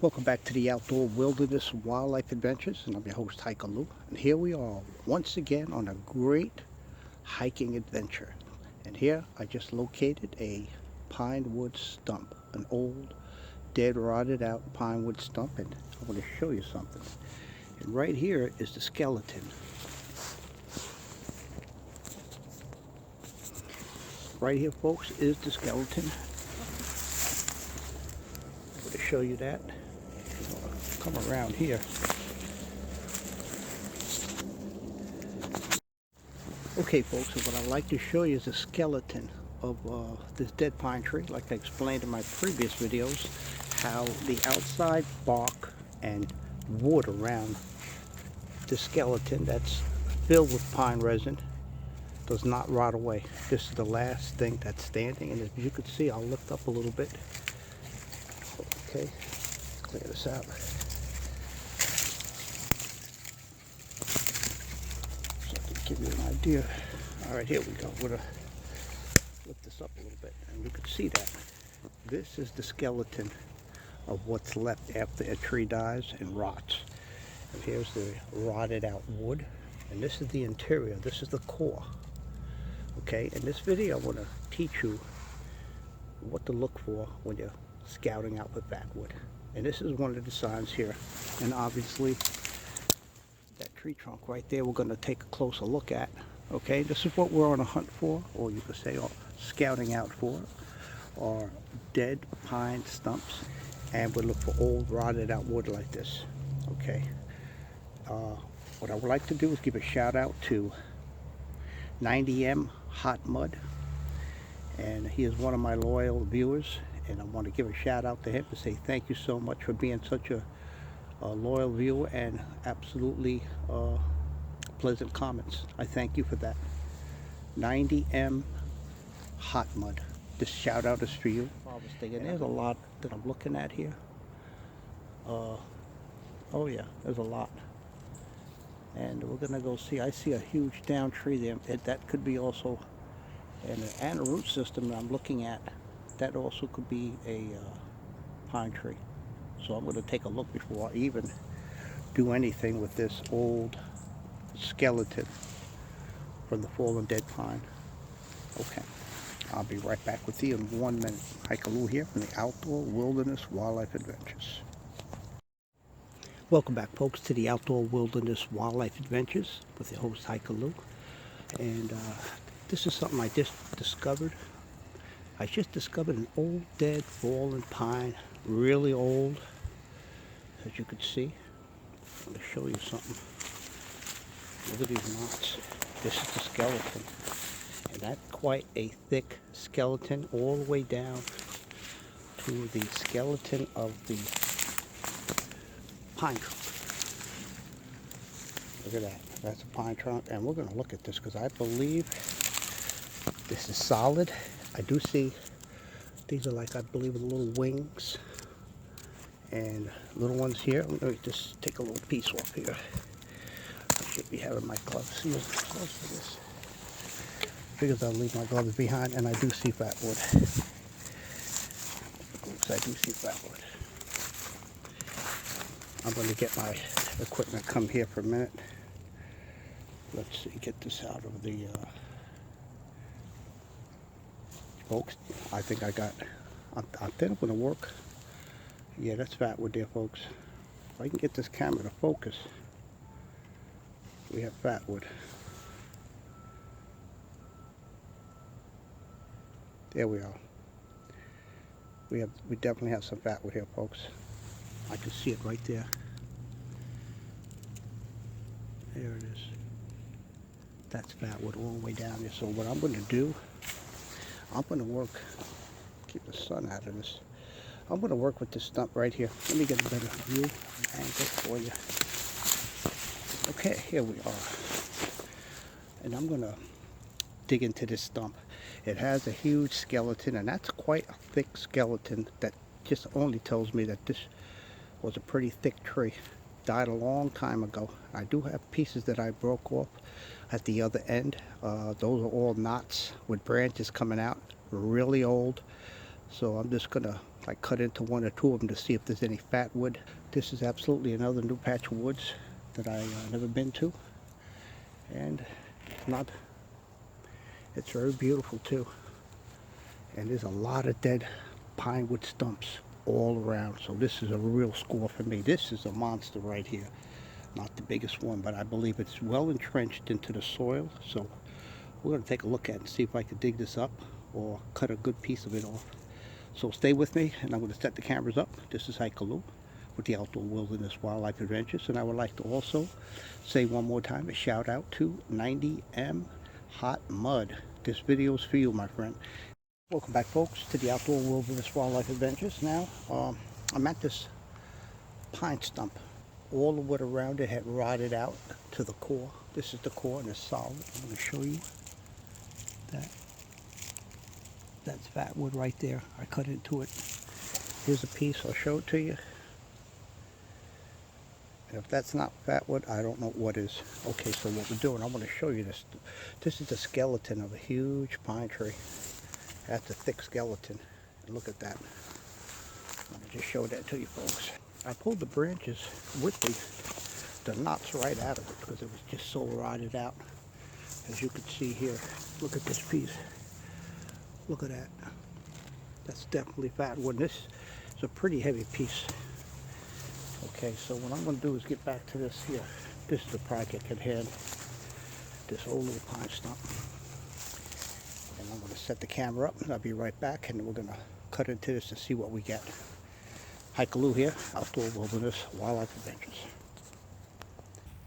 Welcome back to the Outdoor Wilderness Wildlife Adventures, and I'm your host, Hiker Lou. And here we are once again on a great hiking adventure. And here I just located a pine wood stump, an old, dead, rotted out pine wood stump, and I want to show you something. And right here is the skeleton. Right here, folks, is the skeleton. I'm going to show you that. Come around here. Okay, folks, so what I'd like to show you is a skeleton of this dead pine tree. Like I explained in my previous videos, how the outside bark and wood around the skeleton that's filled with pine resin does not rot away. This is the last thing that's standing, and as you can see, I'll lift up a little bit. Okay, clear this out. Give you an idea. All right, here we go. We're gonna lift this up a little bit, and you can see that this is the skeleton of what's left after a tree dies and rots. And here's the rotted out wood, and this is the interior. This is the core. Okay, in this video, I want to teach you what to look for when you're scouting out with backwood. And this is one of the signs here, and obviously that tree trunk right there we're going to take a closer look at. Okay, this is what we're on a hunt for, or you could say scouting out for, are dead pine stumps, and we look for old rotted out wood like this. Okay, what I would like to do is give a shout out to 90M Hot Mud, and he is one of my loyal viewers, and I want to give a shout out to him to say thank you so much for being such a loyal viewer and absolutely pleasant comments. I thank you for that. 90M Hot Mud. This shout out is for you. And there's a lot that I'm looking at here. Oh yeah, there's a lot. And we're gonna go see. I see a huge down tree there. That could be also, and a root system that I'm looking at. That also could be a pine tree. So I'm going to take a look before I even do anything with this old skeleton from the fallen dead pine. Okay, I'll be right back with you in 1 minute. Hiker Lou here from the Outdoor Wilderness Wildlife Adventures. Welcome back, folks, to the Outdoor Wilderness Wildlife Adventures with your host, Hiker Lou. And this is something I just discovered. I just discovered an old, dead, fallen pine, really old, as you can see. I'm going to show you something. Look at these knots. This is the skeleton, and that's quite a thick skeleton all the way down to the skeleton of the pine trunk. Look at that. That's a pine trunk, and we're going to look at this because I believe this is solid. I do see these are like, I believe, the little wings and little ones here. Let me just take a little piece off here. I should be having my gloves. See what's close for this. Figures I'll leave my gloves behind, and I do see fatwood. Oops, I do see fatwood. I'm going to get my equipment, come here for a minute. Let's see, get this out of the folks. I think I think I'm going to work. Yeah, that's fatwood there, folks. If I can get this camera to focus, we have fatwood. There we are. We definitely have some fatwood here, folks. I can see it right there. There it is. That's fatwood all the way down there. So what I'm going to do, I'm going to work, keep the sun out of this. I'm going to work with this stump right here. Let me get a better view angle for you. Okay, here we are. And I'm going to dig into this stump. It has a huge skeleton, and that's quite a thick skeleton. That just only tells me that this was a pretty thick tree. Died a long time ago. I do have pieces that I broke off at the other end. Those are all knots with branches coming out. Really old. So I'm just going to I cut into one or two of them to see if there's any fat wood. This is absolutely another new patch of woods that I never been to, and it's very beautiful too. And there's a lot of dead pine wood stumps all around, so this is a real score for me. This is a monster right here. Not the biggest one, but I believe it's well entrenched into the soil, so we're going to take a look at it and see if I can dig this up or cut a good piece of it off. So stay with me, and I'm going to set the cameras up. This is Hikaloo with the Outdoor Wilderness Wildlife Adventures, and I would like to also say one more time a shout out to 90M Hot Mud. This video is for you, my friend. Welcome back, folks, to the Outdoor Wilderness Wildlife Adventures. Now, I'm at this pine stump. All the wood around it had rotted out to the core. This is the core, and it's solid. I'm going to show you that. That's fat wood right there. I cut into it. Here's a piece. I'll show it to you. And if that's not fat wood, I don't know what is. Okay, so what we're doing, I'm going to show you this. This is the skeleton of a huge pine tree. That's a thick skeleton. And look at that. I'm going to just show that to you folks. I pulled the branches with the knots right out of it because it was just so rotted out. As you can see here, look at this piece. Look at that. That's definitely fat wood. This is a pretty heavy piece. Okay, so what I'm going to do is get back to this here. This is the project at hand. This old little pine stump. And I'm going to set the camera up, and I'll be right back, and we're going to cut into this and see what we get. Hikaloo here, Outdoor Wilderness Wildlife Adventures.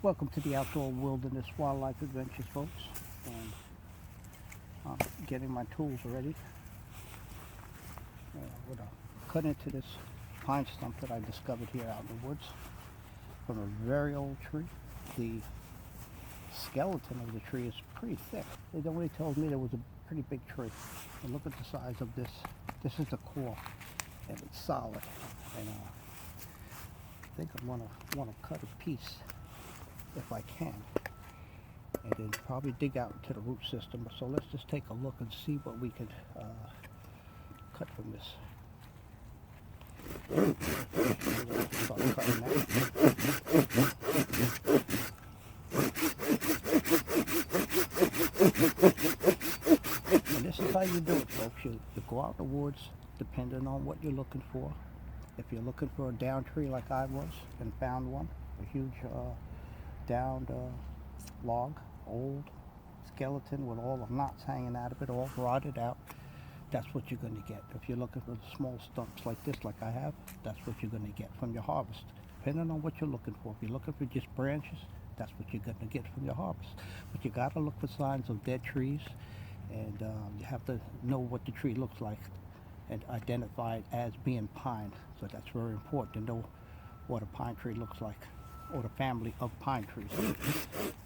Welcome to the Outdoor Wilderness Wildlife Adventures, folks. And I'm getting my tools ready. We're going to cut into this pine stump that I discovered here out in the woods from a very old tree. The skeleton of the tree is pretty thick. It only tells me there was a pretty big tree. And look at the size of this. This is the core, and it's solid. And I think I'm want to cut a piece if I can, and then probably dig out into the root system. So let's just take a look and see what we could cut from this. Start cutting that. And this is how you do it, folks. You go out in the woods, depending on what you're looking for. If you're looking for a down tree like I was and found one, a huge downed log, old skeleton with all the knots hanging out of it, all rotted out, that's what you're going to get. If you're looking for small stumps like this, like I have, that's what you're going to get from your harvest, depending on what you're looking for. If you're looking for just branches, that's what you're going to get from your harvest. But you got to look for signs of dead trees, and you have to know what the tree looks like and identify it as being pine. So that's very important to know what a pine tree looks like, or the family of pine trees.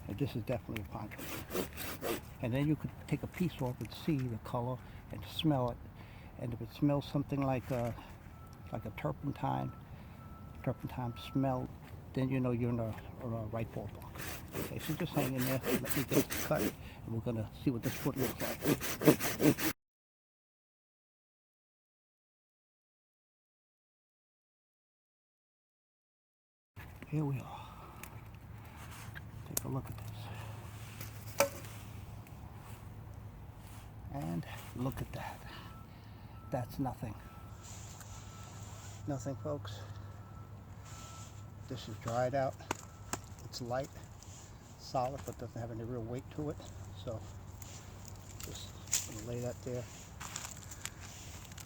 And this is definitely a pine tree. And then you could take a piece off and see the color and smell it. And if it smells something like a turpentine smell, then you know you're in the right ballpark. Okay, so just hang in there, let me get this cut, and we're gonna see what this foot looks like. Here we are. Take a look at this. And look at that. That's nothing. Nothing, folks. This is dried out. It's light, solid, but doesn't have any real weight to it. So just gonna lay that there.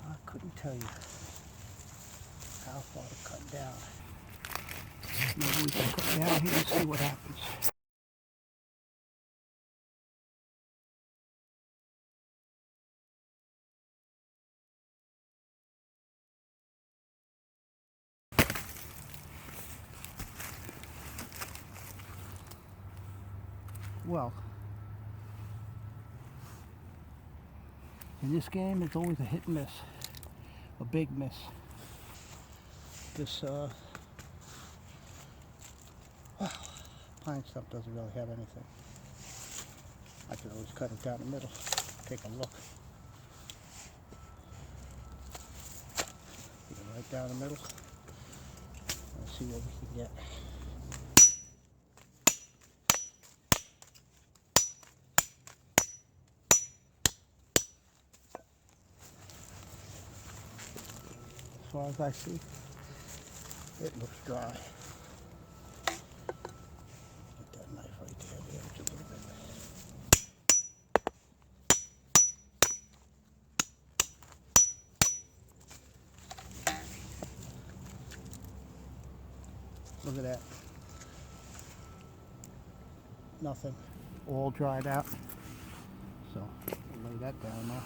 I couldn't tell you how far to cut down. Maybe we can cut down here and see what happens. Well, in this game, it's always a hit and miss, a big miss. This pine stump doesn't really have anything. I can always cut it down the middle. Take a look. right down the middle. Let's see what we can get. As far as I see, it looks dry. Get that knife right there, the edge a little bit. Look at that. Nothing. All dried out. So I'll lay that down now.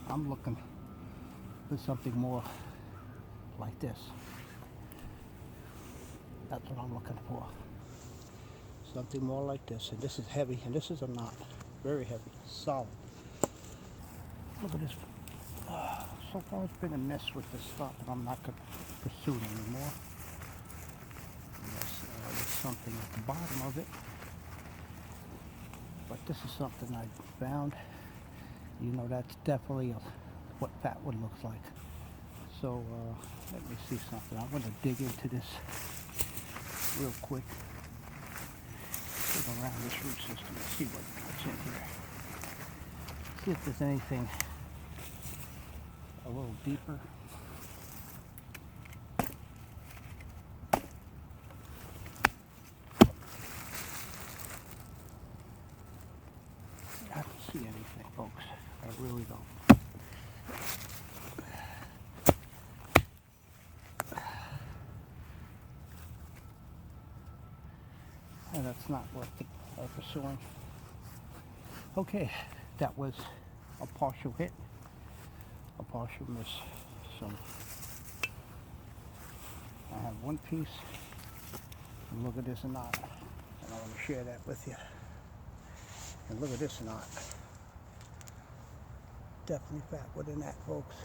I'm looking for something more like this. That's what I'm looking for. Something more like this. And this is heavy, and this is a knot. Very heavy, solid. Look at this. So far it's been a mess with this stuff, and I'm not going to pursue it anymore. Unless there's something at the bottom of it. But this is something I found. You know, that's definitely what fatwood looks like. So let me see something. I'm going to dig into this real quick. Dig around this root system and see what's in here. See if there's anything a little deeper. I don't see anything, folks. I really don't. And that's not worth pursuing. Okay, that was a partial hit, a partial miss. So I have one piece, and look at this knot, and I want to share that with you. And look at this knot. Definitely fatwood in that, folks.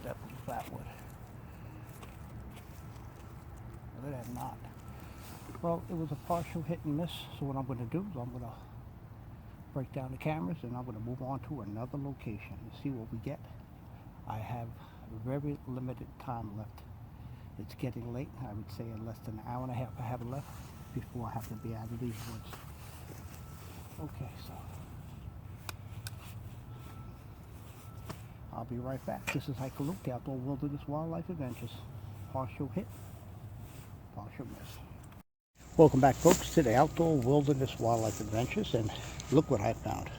Definitely fatwood. Look at that knot. Well, it was a partial hit and miss, so what I'm going to do is I'm going to break down the cameras and I'm going to move on to another location and see what we get. I have very limited time left. It's getting late. I would say in less than an hour and a half I have left before I have to be out of these woods. Okay, so I'll be right back. This is Hiker Luke, the Outdoor Wilderness Wildlife Adventures. Partial hit, partial miss. Welcome back, folks, to the Outdoor Wilderness Wildlife Adventures, and look what I found.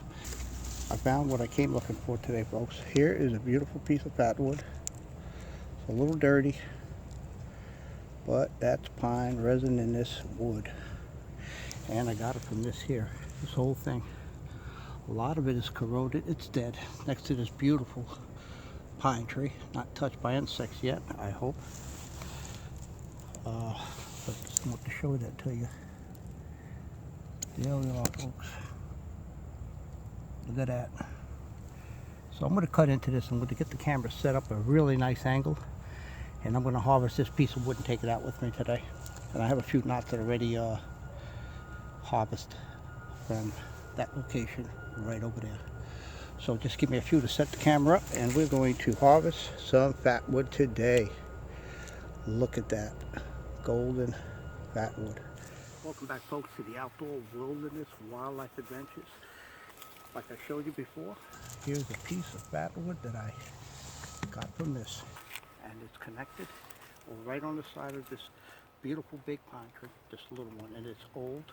I found what I came looking for today, folks. Here is a beautiful piece of fatwood. It's a little dirty, but that's pine resin in this wood. And I got it from this here, this whole thing. A lot of it is corroded, it's dead, next to this beautiful pine tree. Not touched by insects yet, I hope. But I just want to show that to you. There we are, folks. Look at that. So I'm going to cut into this. I'm going to get the camera set up at a really nice angle. And I'm going to harvest this piece of wood and take it out with me today. And I have a few knots that are already harvested from that location right over there. So just give me a few to set the camera up, and we're going to harvest some fatwood today. Look at that. Golden fatwood. Welcome back, folks, to the Outdoor Wilderness Wildlife Adventures. Like I showed you before, here's a piece of fatwood that I got from this, and it's connected right on the side of this beautiful big pine tree, this little one, and it's old,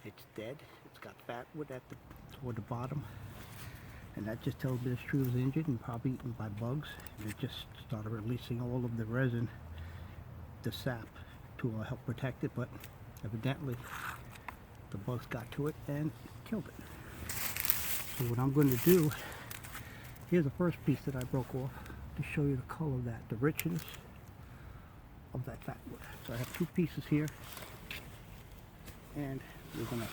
it's dead, it's got fatwood toward the bottom, and that just tells me this tree was injured and probably eaten by bugs, and it just started releasing all of the resin, the sap, to help protect it, but evidently the bugs got to it and killed it. So what I'm going to do, here's the first piece that I broke off to show you the color of that, the richness of that fatwood. So I have two pieces here, and we're going to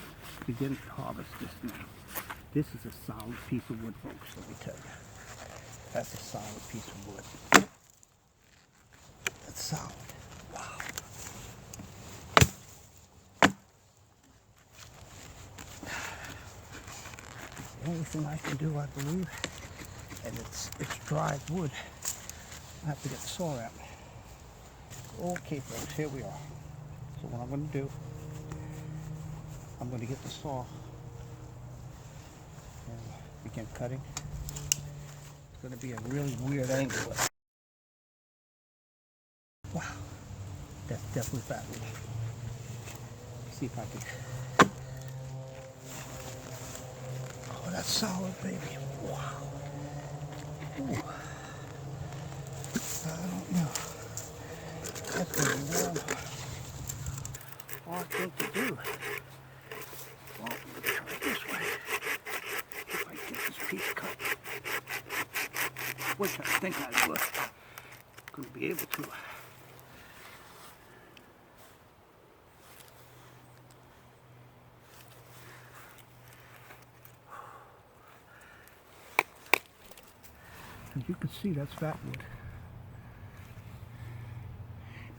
begin to harvest this now. This is a solid piece of wood, folks, let me tell you. That's a solid piece of wood. That's solid. Wow. The only thing I can do, I believe, and it's dry wood. I have to get the saw out. Okay folks, here we are. So what I'm going to do, I'm going to get the saw and begin cutting. It's going to be a really weird angle. Wow, that's definitely fatwood. See if I can. Oh, that's solid, baby. Wow. Ooh. I don't know. That's going to be warm. Hard thing to do. Well, let me try it this way. If I get this piece cut. Which I think I will. Going to be able to. As you can see, that's fatwood.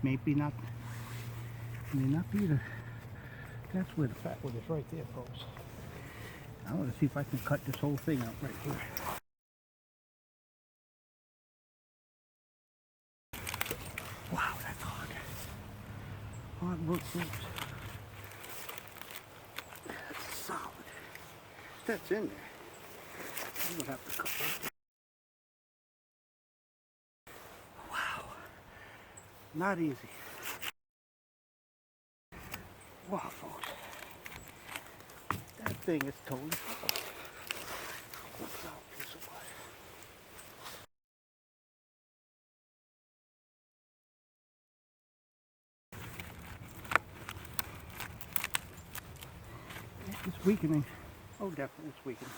Maybe not, may not be the, that's where the fatwood is, right there, folks. I want to see if I can cut this whole thing out right here. Wow, that's hard. Hard work, folks. That's solid. That's in there. I'm going to have to cut that. Wow. Not easy. Wow, folks. That thing is totally solid. What a solid piece of wood. It's weakening. Oh, definitely it's weakening.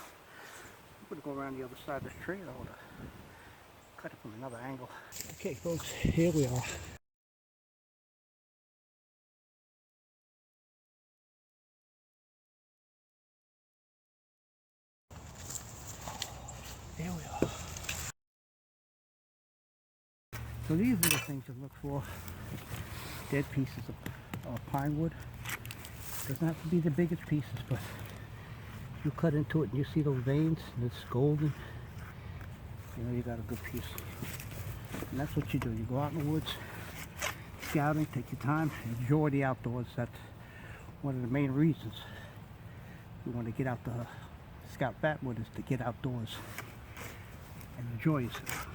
I'm going to go around the other side of this tree. I want to cut it from another angle. Okay, folks, here we are. There we are. So these are the things you look for. Dead pieces of pine wood. Doesn't have to be the biggest pieces, but you cut into it and you see those veins and it's golden, you know you got a good piece. And that's what you do. You go out in the woods, scouting, take your time, enjoy the outdoors. That's one of the main reasons you want to get out the scout fatwood, is to get outdoors and enjoy yourself.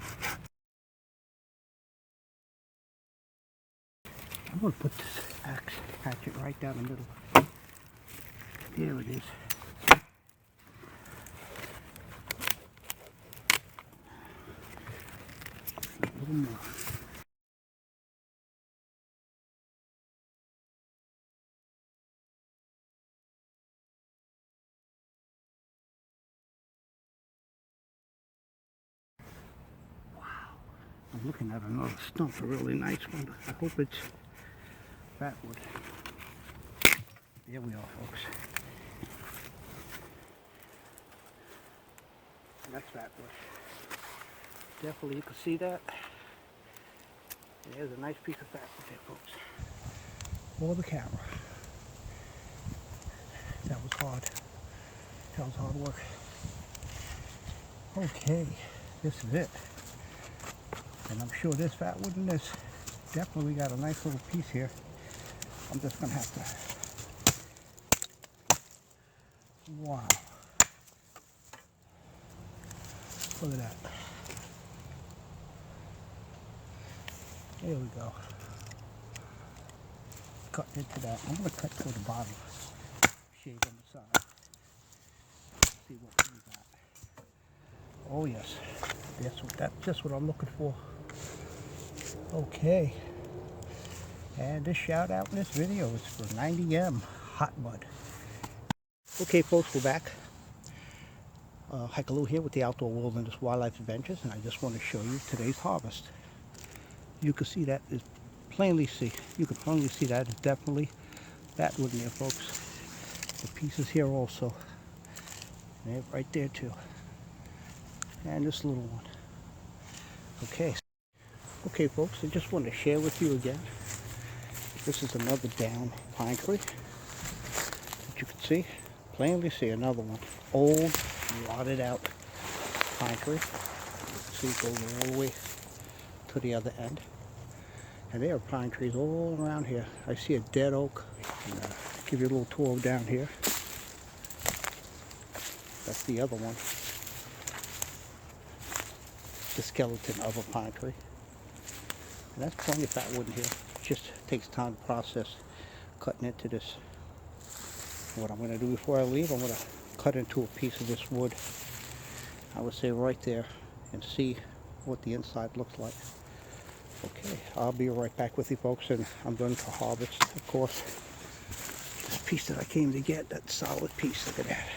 I'm going to put this axe hatchet right down the middle. There it is. A little more. Wow. I'm looking at another stump, a really nice one. I hope it's fatwood. There we are, folks. That's fatwood. Definitely, you can see that. There's a nice piece of fatwood there, folks. For the camera. That was hard. That was hard work. Okay, this is it. And I'm sure there's fatwood in this. Definitely got a nice little piece here. I'm just gonna have to. Wow. Look at that. There we go. Cut into that. I'm gonna cut to the bottom. Shave on the side. See what we got. Oh yes. That's just what I'm looking for. Okay. And this shout out in this video is for 90M Hot Mud. Okay folks, we're back. Hikaloo here with the Outdoor Wilderness Wildlife Adventures, and I just want to show you today's harvest. You can see that is plainly see. You can plainly see that is definitely fatwood in there, folks. The pieces here also. And they're right there too. And this little one. Okay. Okay folks, I just want to share with you again. This is another down pine tree. That you can see. Plainly see another one. Old, rotted out pine tree. tree goes all the way to the other end. And there are pine trees all around here. I see a dead oak. And, give you a little tour down here. That's the other one. The skeleton of a pine tree. And that's plenty of fat wood in here. Just takes time to process cutting into this. What I'm going to do before I leave, I'm going to cut into a piece of this wood. I would say right there and see what the inside looks like. Okay, I'll be right back with you folks, and I'm going to harvest, of course, this piece that I came to get, that solid piece. Look at that.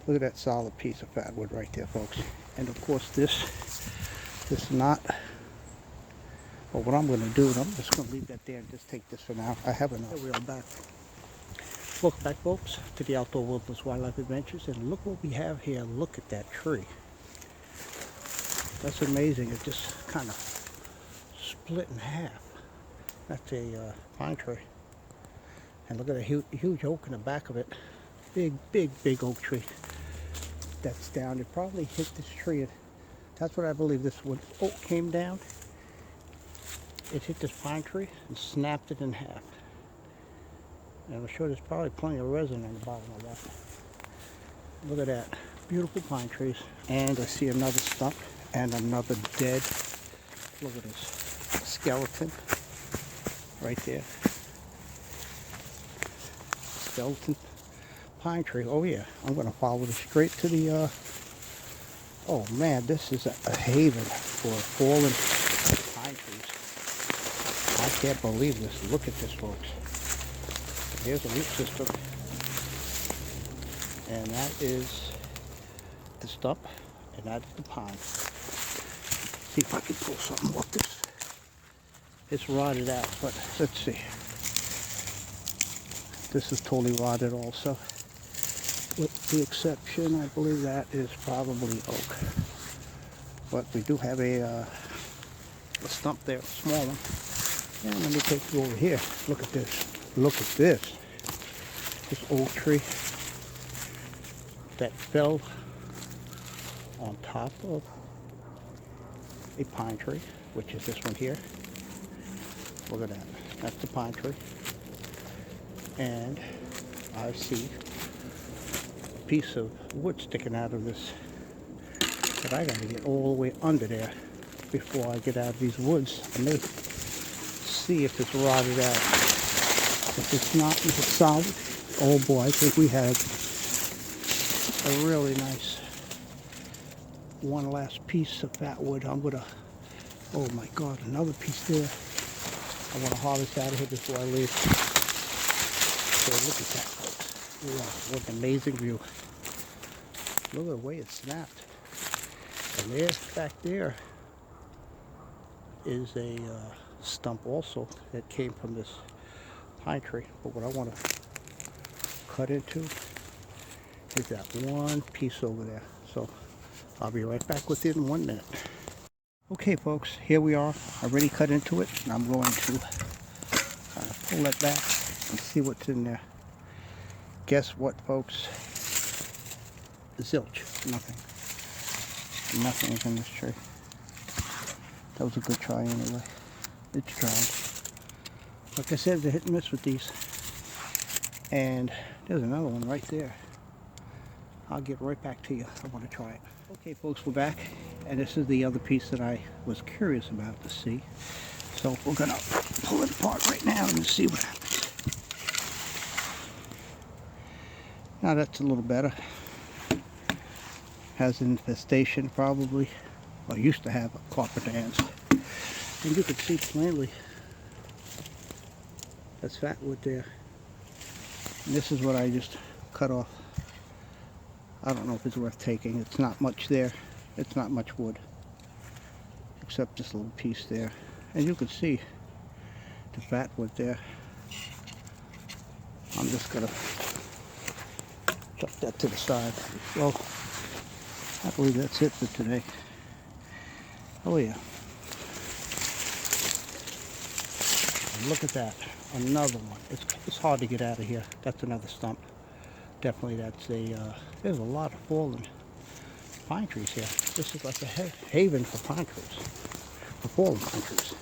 Look at that solid piece of fat wood right there, folks. And of course this knot. But what I'm going to do, and I'm just going to leave that there and just take this for now. I have enough. Here we are back. Welcome back, folks, to the Outdoor Wilderness Wildlife Adventures. And look what we have here. Look at that tree. That's amazing. It just kind of split in half. That's a pine tree. And look at a huge oak in the back of it. Big oak tree. That's down. It probably hit this tree. That's what I believe. This wood oak came down. It hit this pine tree and snapped it in half. And I'm sure there's probably plenty of resin on the bottom of that. Look at that. Beautiful pine trees. And I see another stump and another dead. Look at this skeleton right there. Skeleton pine tree. Oh yeah, I'm going to follow this straight to the oh man, this is a haven for fallen pine trees. I can't believe this. Look at this, folks. Here's a root system, and that is the stump, and that's the pine. See if I can pull something off this. It's rotted out, but let's see. This is totally rotted also. With the exception, I believe that is probably oak. But we do have a stump there, a small one. And let me take you over here. Look at this. Look at this. This oak tree that fell on top of a pine tree, which is this one here. Look at that. That's the pine tree. And I see a piece of wood sticking out of this. But I gotta get all the way under there before I get out of these woods. I may see if it's rotted out. If it's not, if it's solid, oh boy, I think we have a really nice one last piece of fat wood. I'm gonna, oh my God, another piece there. I want to harvest out of here before I leave. So look at that, folks. Wow, what an amazing view. Look at the way it snapped. And there, back there, is a stump also that came from this pine tree. But what I want to cut into is that one piece over there. So I'll be right back with you in 1 minute. Okay, folks, here we are. I already cut into it, and I'm going to pull that back and see what's in there. Guess what, folks? Zilch. Nothing. Nothing is in this tree. That was a good try anyway. It's tried. Like I said, it's a hit and miss with these. And there's another one right there. I'll get right back to you. I want to try it. Okay, folks, we're back. And this is the other piece that I was curious about to see. So we're going to pull it apart right now and see what happens. Now that's a little better. Has an infestation probably. Well, used to have carpenter ants. And you can see plainly that's fat wood there. And this is what I just cut off. I don't know if it's worth taking. It's not much there. It's not much wood. Except this little piece there. And you can see the fat wood there. I'm just going to chuck that to the side. Well, I believe that's it for today. Oh yeah. And look at that. Another one. It's hard to get out of here. That's another stump. Definitely that's a, there's a lot of fallen pine trees here. This is like a haven for pine trees, for fallen pine trees.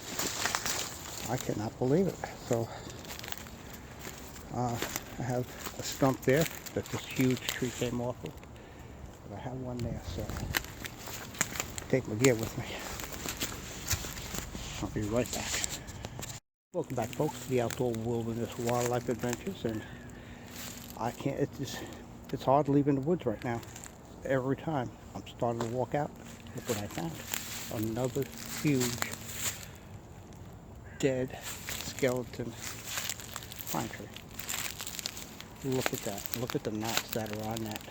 I cannot believe it. So I have a stump there that this huge tree came off of. But I have one there, so take my gear with me. I'll be right back. Welcome back, folks, to the Outdoor Wilderness Wildlife Adventures, and I can't. It's hard leaving the woods right now. Every time I'm starting to walk out, look what I found. Another huge dead skeleton pine tree. Look at that. Look at the knots that are on that.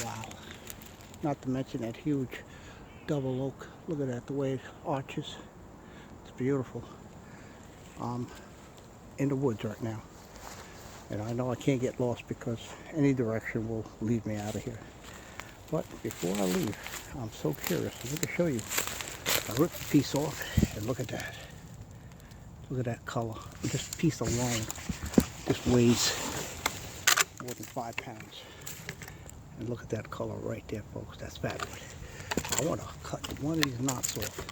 Wow. Not to mention that huge double oak. Look at that, the way it arches. It's beautiful. I'm in the woods right now. And I know I can't get lost because any direction will lead me out of here. But before I leave, I'm so curious. I'm going to show you. I ripped the piece off, and look at that. Look at that color. This piece alone just weighs more than 5 pounds. And look at that color right there, folks. That's fabulous. I want to cut one of these knots off.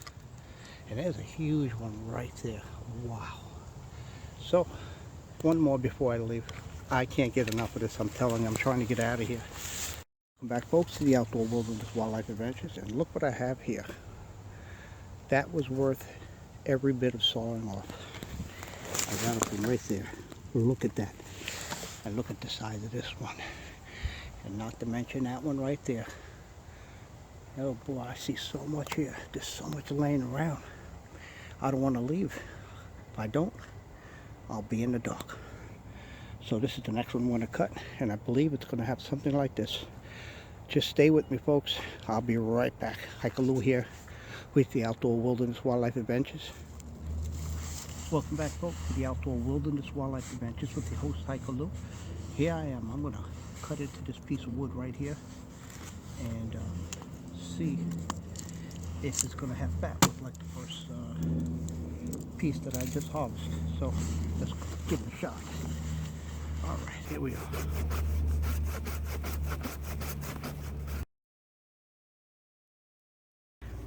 And there's a huge one right there. Wow. So, one more before I leave. I can't get enough of this. I'm telling you, I'm trying to get out of here. Welcome back, folks, to the Outdoor Wilderness Wildlife Adventures. And look what I have here. That was worth every bit of sawing off. I got it from right there. Look at that. And look at the size of this one. And not to mention that one right there. Oh boy, I see so much here. There's so much laying around. I don't want to leave. If I don't, I'll be in the dark. So this is the next one I'm going to cut, and I believe it's going to have something like this. Just stay with me, folks. I'll be right back. Hikaloo here with the Outdoor Wilderness Wildlife Adventures. Welcome back, folks, to the Outdoor Wilderness Wildlife Adventures with the host, Hikaloo. Here I am. I'm going to cut into this piece of wood right here and see if it's going to have fat with like the first piece that I just harvested. So let's give it a shot. All right, here we are.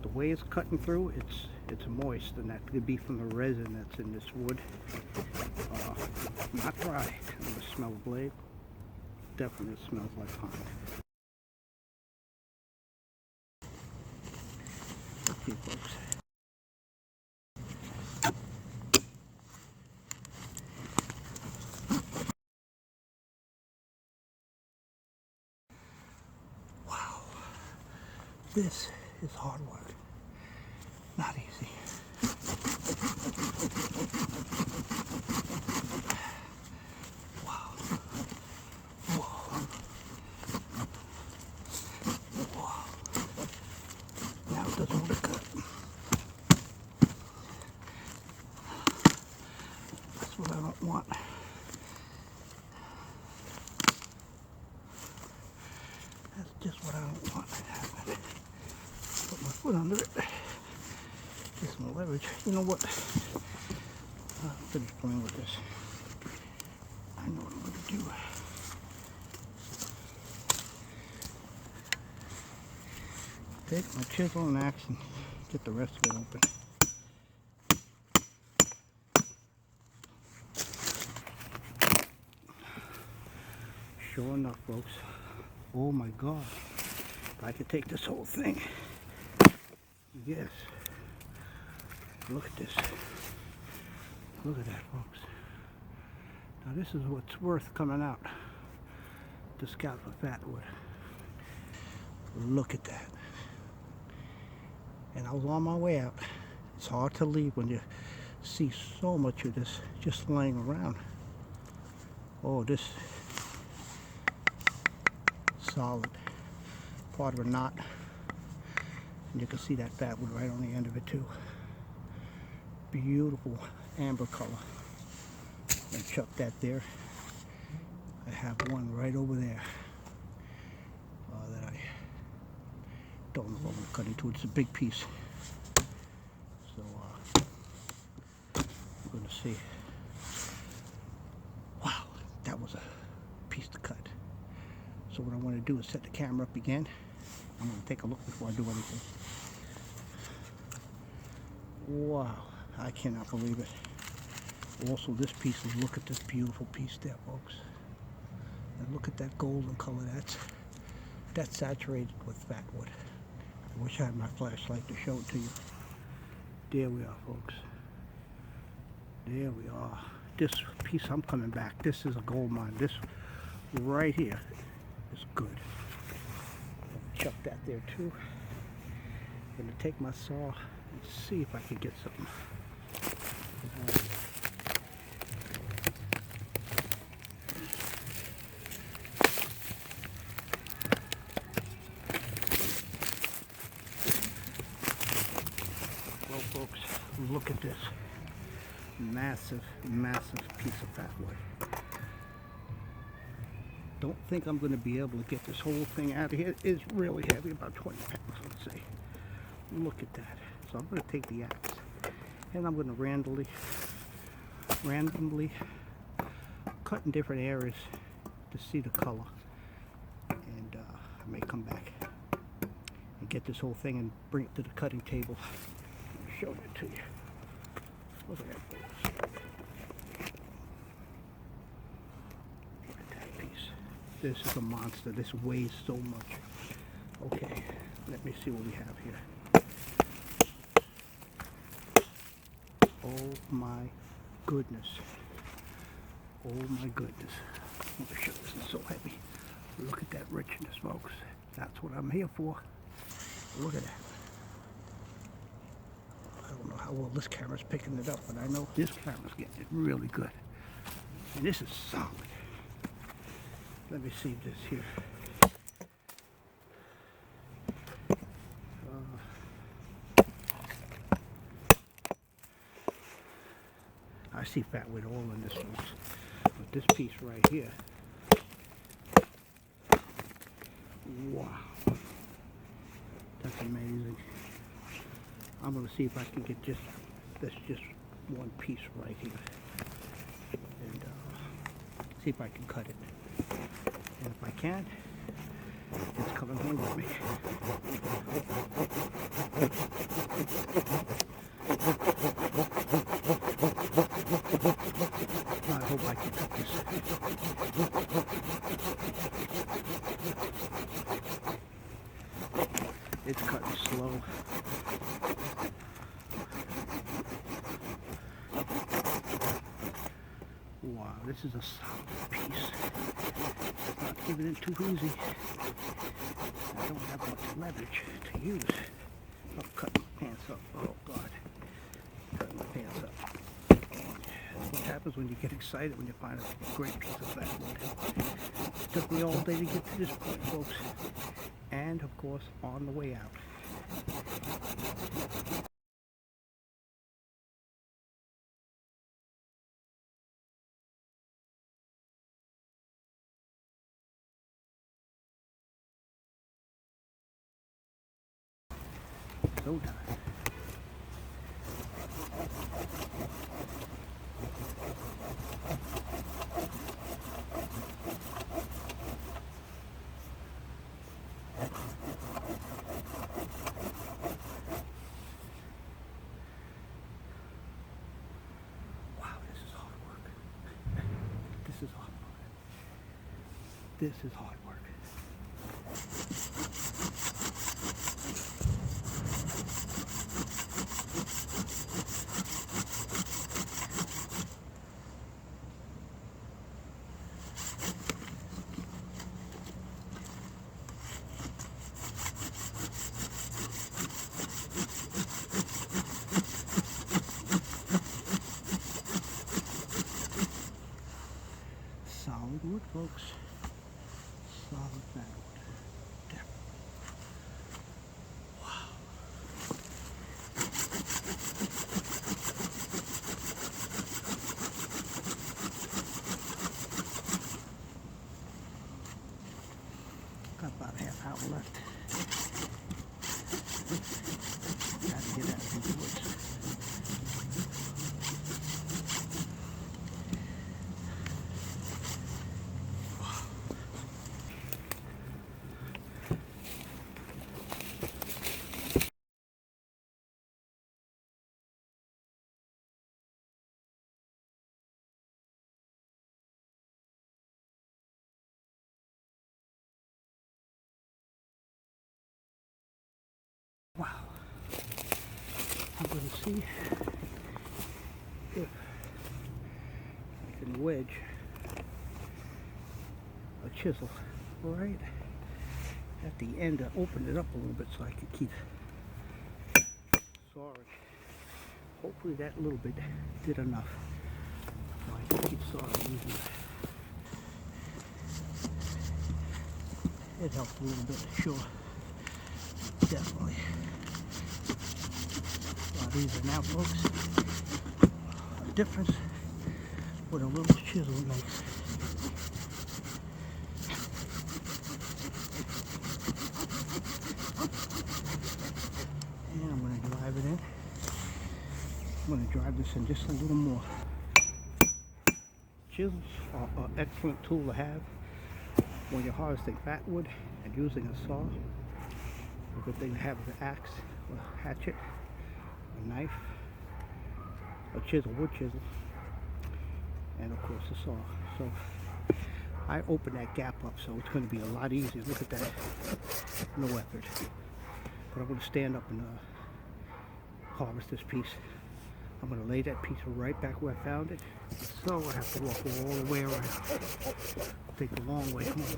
The way it's cutting through, it's moist, and that could be from the resin that's in this wood. Not dry. I'm gonna smell the blade. Definitely smells like pine. Okay, folks. Wow. This is hard work. Not easy. Wow. Whoa. Wow. Now it doesn't want to cut. That's what I don't want. That's just what I don't want to happen. Put my foot under it. Get some leverage. You know what? I'll finish playing with this. I know what I'm going to do. Take my chisel and axe and get the rest of it open. Sure enough, folks. Oh my God. If I could take this whole thing. Yes. Look at this. Look at that, folks. Now this is what's worth coming out to scout for fatwood. Look at that. And I was on my way out. It's hard to leave when you see so much of this just laying around. Oh, this solid. Part of a knot. And you can see that fatwood right on the end of it too. Beautiful amber color. And chuck that there. I have one right over there that I don't know if I'm going to cut into. It's a big piece. So I'm going to see. Wow, that was a piece to cut. So what I want to do is set the camera up again. I'm going to take a look before I do anything. Wow, I cannot believe it. Also, this piece, look at this beautiful piece there, folks. And look at that golden color. That's saturated with fat wood. I wish I had my flashlight to show it to you. There we are, folks. There we are. This piece, I'm coming back. This is a gold mine. This right here is good. Chuck that there too. I'm gonna take my saw and see if I can get something. Well, folks, look at this massive, massive piece of fat wood. Don't think I'm going to be able to get this whole thing out of here. It's really heavy, about 20 pounds, let's say. Look at that. So I'm going to take the axe and I'm going to randomly cut in different areas to see the color. And I may come back and get this whole thing and bring it to the cutting table. I'll show it to you. Look at that, folks. Look at that piece. This is a monster. This weighs so much. Okay, let me see what we have here. Oh my goodness. Oh my goodness. I'm going to show this is so heavy. Look at that richness, folks. That's what I'm here for. Look at that. I don't know how well this camera's picking it up, but I know this camera's getting it really good. And this is solid. Let me see this here. I see fat wood all in this one. But this piece right here, wow, that's amazing. I'm going to see if I can get just one piece right here, and see if I can cut it. And if I can, it's coming home with me. I hope I can cut this. It's cutting slow. Wow, this is a solid piece. It's not giving it too easy. I don't have much leverage to use. I'll cut my pants up. Oh God. Cut my pants up. That's what happens when you get excited when you find a great piece of fat wood. It took me all day to get to this point, folks. And of course, on the way out. So done. Wow, this is hard work. This is hard work. This is hard work. Solid wood, folks. Solid fat wood. Definitely. Wow. Got about a half hour left. Gotta get out of these woods. I'm going to see if I can wedge a chisel right at the end to open it up a little bit so I can keep sawing. Hopefully that little bit did enough so I can keep sawing easier. It helped a little bit, sure. Definitely. A lot easier now, folks. The difference what a little chisel makes. And I'm going to drive it in. I'm going to drive this in just a little more. Chisels are an excellent tool to have when you're harvesting fatwood and using a saw. A good thing to have is an axe, a hatchet, a knife, a chisel, wood chisel, and of course a saw. So I open that gap up so it's going to be a lot easier. Look at that, no effort. But I'm going to stand up and harvest this piece. I'm going to lay that piece right back where I found it. So I have to walk all the way around. Take the long way, come on.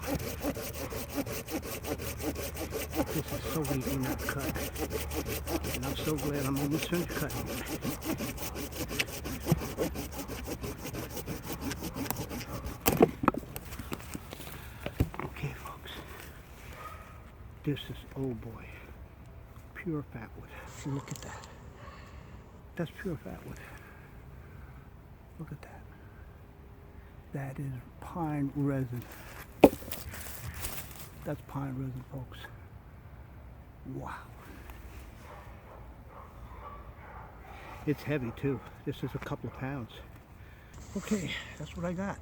This is so easy not to cut. And I'm so glad I'm almost finished cutting it. Okay, folks. This is, oh boy, pure fatwood. Look at that. That's pure fatwood. Look at that. That is pine resin. That's pine resin, folks. Wow. It's heavy too. This is a couple of pounds. Okay, that's what I got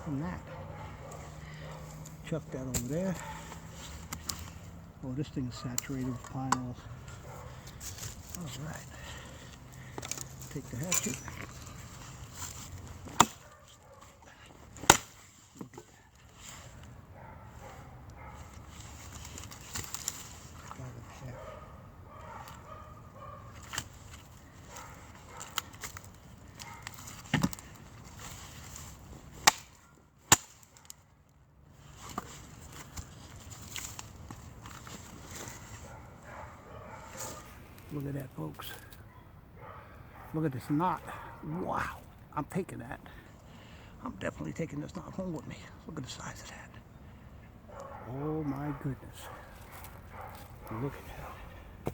from that. Chuck that over there. Oh, this thing is saturated with pine oil. All right. Take the hatchet. Look at that, folks. Look at this knot. Wow. I'm taking that. I'm definitely taking this knot home with me. Look at the size of that. Oh my goodness. Look at that.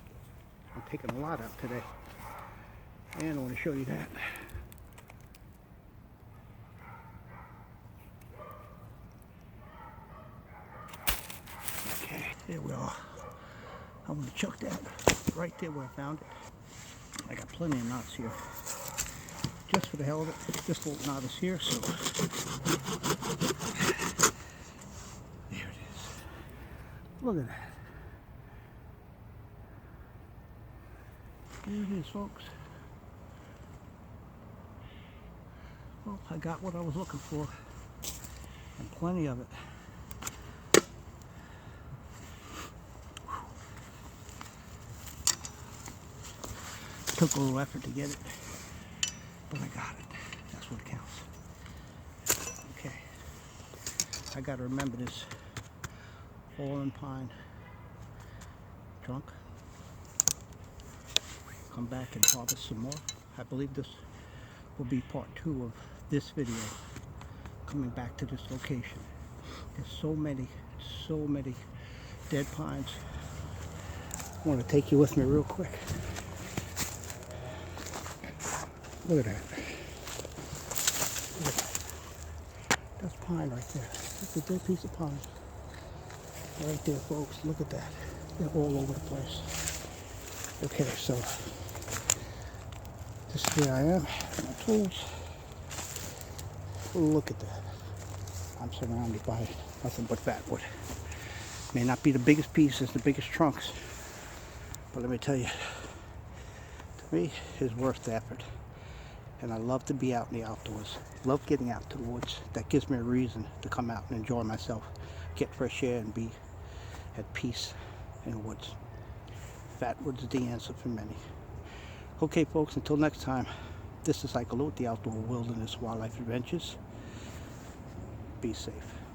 I'm taking a lot out today. And I want to show you that. Okay, there we are. I'm going to chuck that right there where I found it. I got plenty of knots here. Just for the hell of it, this little knot is here, so there it is. Look at that. There it is, folks. Well, I got what I was looking for, and plenty of it. Took a little effort to get it, but I got it. That's what counts. Okay. I got to remember this fallen pine trunk. Come back and harvest some more. I believe this will be part 2 of this video. Coming back to this location. There's so many dead pines. I want to take you with me real quick. Look at that. Look at that. That's pine right there. That's a dead piece of pine. Right there, folks. Look at that. They're all over the place. Okay, so this is where I am. My tools. Look at that. I'm surrounded by nothing but fatwood. May not be the biggest pieces, the biggest trunks, but let me tell you, to me, it's worth the effort. And I love to be out in the outdoors. Love getting out to the woods. That gives me a reason to come out and enjoy myself, get fresh air, and be at peace in the woods. fatwood's the answer for many. Okay, folks, until next time, this is Cycle with the Outdoor Wilderness Wildlife Adventures. Be safe.